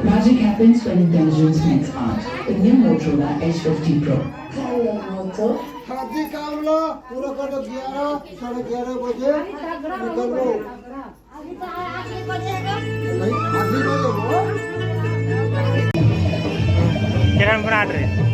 Magic happens when intelligence meets art. The new Motorola Edge 50 Pro. शादी कामला पूरा कर दो 11 साढ़े 11 बजे निकल लो नहीं आखिरी बजे वो किरण बना रहे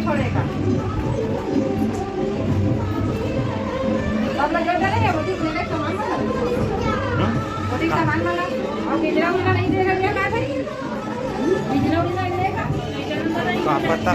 छोड़ेगा अब लग रहा है वो दिखने का सामान वाला वो दिख सामान वाला और बिजला वाला नहीं देगा क्या क्या करेगी बिजला वाला नहीं देगा तो आप पता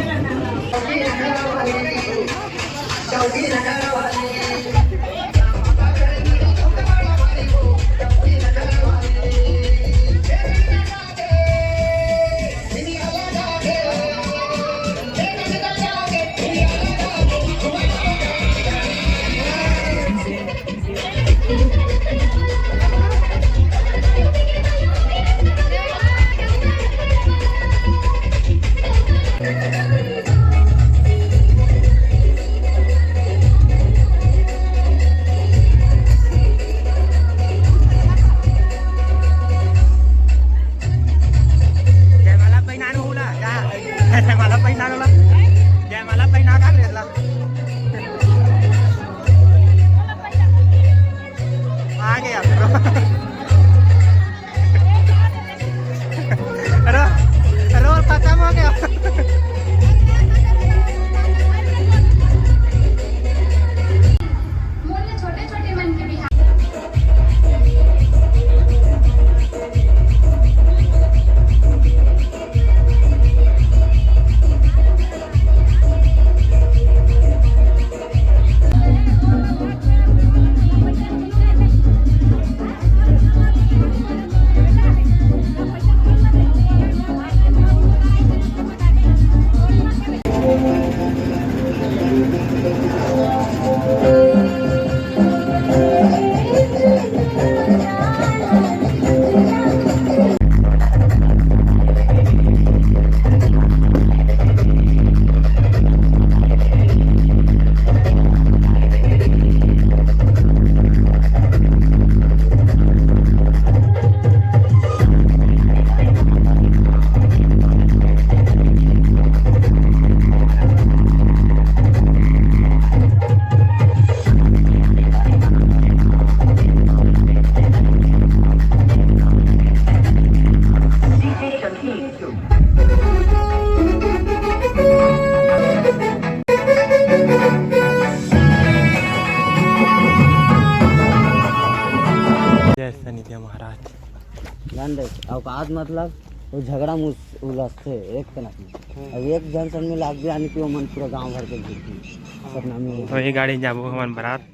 ध्यान दे औकात मतलब वो झगड़ा उलझते एक तरफ में अब एक जंक्शन में लाग गया कि वो मन पूरा गांव भर के घूमती सपना में तो ये गाड़ी जाबो हमार बारात